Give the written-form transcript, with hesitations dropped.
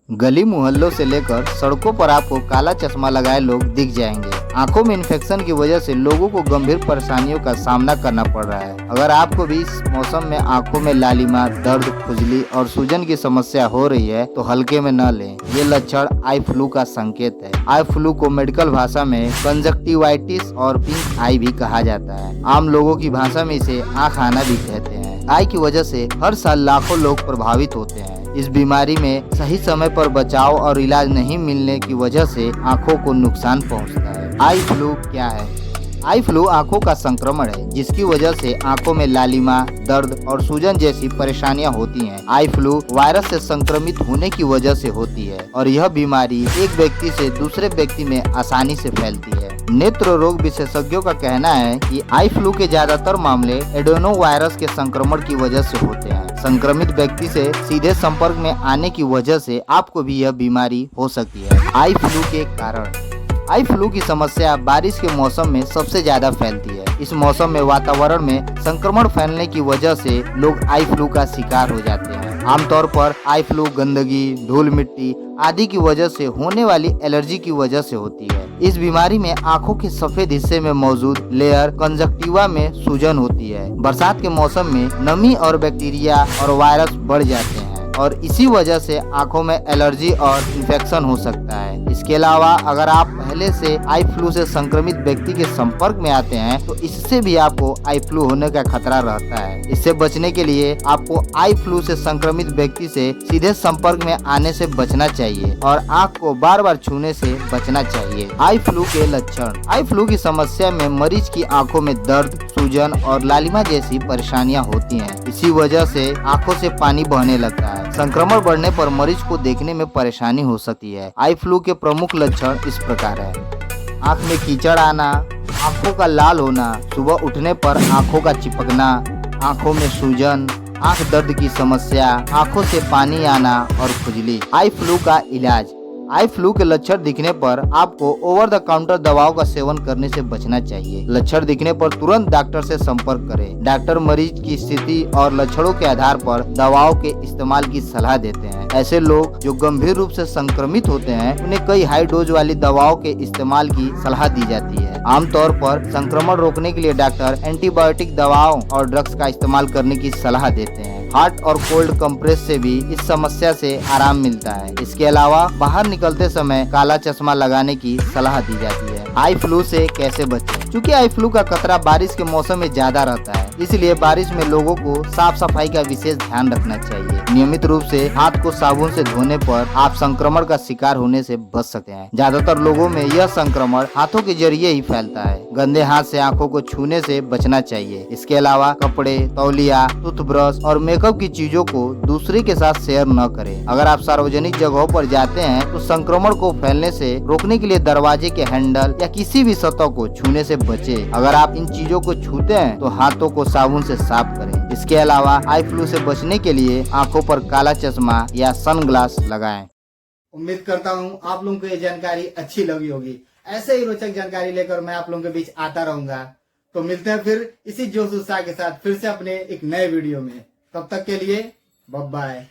गली मोहल्लों से लेकर सड़कों पर आपको काला चश्मा लगाए लोग दिख जाएंगे। आंखों में इन्फेक्शन की वजह से लोगों को गंभीर परेशानियों का सामना करना पड़ रहा है। अगर आपको भी इस मौसम में आंखों में लालिमा, दर्द, खुजली और सूजन की समस्या हो रही है तो हल्के में न लें। ये लक्षण आई फ्लू का संकेत है। आई फ्लू को मेडिकल भाषा में कंजक्टिवाइटिस और पिंक आई भी कहा जाता है। आम लोगों की भाषा में इसे आँख आना भी कहते हैं। आई की वजह से हर साल लाखों लोग प्रभावित होते हैं। इस बीमारी में सही समय पर बचाव और इलाज नहीं मिलने की वजह से आंखों को नुकसान पहुंचता है। आई फ्लू क्या है? आई फ्लू आंखों का संक्रमण है जिसकी वजह से आंखों में लालिमा, दर्द और सूजन जैसी परेशानियां होती हैं। आई फ्लू वायरस से संक्रमित होने की वजह से होती है और यह बीमारी एक व्यक्ति से दूसरे व्यक्ति में आसानी से फैलती है। नेत्र रोग विशेषज्ञों का कहना है कि आई फ्लू के ज्यादातर मामले एडेनो वायरस के संक्रमण की वजह से होते हैं। संक्रमित व्यक्ति से सीधे संपर्क में आने की वजह से आपको भी यह बीमारी हो सकती है। आई फ्लू के कारण आई फ्लू की समस्या बारिश के मौसम में सबसे ज्यादा फैलती है। इस मौसम में वातावरण में संक्रमण फैलने की वजह से लोग आई फ्लू का शिकार हो जाते हैं। आमतौर पर आई फ्लू गंदगी, धूल मिट्टी आदि की वजह से होने वाली एलर्जी की वजह से होती है। इस बीमारी में आंखों के सफेद हिस्से में मौजूद लेयर कंजक्टिवा में सूजन होती है। बरसात के मौसम में नमी और बैक्टीरिया और वायरस बढ़ जाते हैं और इसी वजह से आंखों में एलर्जी और इन्फेक्शन हो सकता है। इसके अलावा अगर आप पहले से आई फ्लू से संक्रमित व्यक्ति के संपर्क में आते हैं तो इससे भी आपको आई फ्लू होने का खतरा रहता है। इससे बचने के लिए आपको आई फ्लू से संक्रमित व्यक्ति से सीधे संपर्क में आने से बचना चाहिए और आंख को बार बार छूने से बचना चाहिए। आई फ्लू के लक्षण। आई फ्लू की समस्या में मरीज की आंखों में दर्द, सूजन और लालिमा जैसी परेशानियां होती हैं। इसी वजह से आंखों से पानी बहने लगता है। संक्रमण बढ़ने पर मरीज को देखने में परेशानी हो सकती है। आई फ्लू के प्रमुख लक्षण इस प्रकार है: आंख में कीचड़ आना, आंखों का लाल होना, सुबह उठने पर आंखों का चिपकना, आंखों में सूजन, आंख दर्द की समस्या, आंखों से पानी आना और खुजली। आई फ्लू का इलाज। आई फ्लू के लक्षण दिखने पर आपको ओवर द काउंटर दवाओं का सेवन करने से बचना चाहिए। लक्षण दिखने पर तुरंत डॉक्टर से संपर्क करें। डॉक्टर मरीज की स्थिति और लक्षणों के आधार पर दवाओं के इस्तेमाल की सलाह देते हैं। ऐसे लोग जो गंभीर रूप से संक्रमित होते हैं उन्हें कई हाई डोज वाली दवाओं के इस्तेमाल की सलाह दी जाती है। आमतौर पर संक्रमण रोकने के लिए डॉक्टर एंटीबायोटिक दवाओं और ड्रग्स का इस्तेमाल करने की सलाह देते हैं। हॉट और कोल्ड कंप्रेस से भी इस समस्या से आराम मिलता है। इसके अलावा बाहर निकलते समय काला चश्मा लगाने की सलाह दी जाती है। आई फ्लू से कैसे बचें? क्योंकि आई फ्लू का खतरा बारिश के मौसम में ज्यादा रहता है, इसलिए बारिश में लोगों को साफ सफाई का विशेष ध्यान रखना चाहिए। नियमित रूप से हाथ को साबुन से धोने पर आप संक्रमण का शिकार होने से बच सकते हैं। ज्यादातर लोगों में यह संक्रमण हाथों के जरिए ही फैलता है। गंदे हाथ से आंखों को छूने से बचना चाहिए। इसके अलावा कपड़े, तौलिया, टूथब्रश और मेकअप की चीजों को दूसरे के साथ शेयर न करें। अगर आप सार्वजनिक जगहों पर जाते हैं तो संक्रमण को फैलने से रोकने के लिए दरवाजे के हैंडल या किसी भी सतह को छूने से बचें। अगर आप इन चीजों को छूते हैं तो हाथों को साबुन से साफ करें। इसके अलावा आई फ्लू से बचने के लिए आंखों पर काला चश्मा या सनग्लास लगाएं। उम्मीद करता हूँ आप लोगों को ये जानकारी अच्छी लगी होगी। ऐसे ही रोचक जानकारी लेकर मैं आप लोगों के बीच आता रहूंगा। तो मिलते हैं फिर इसी जोश उत्साह के साथ फिर से अपने एक नए वीडियो में। तब तक के लिए बाय बाय।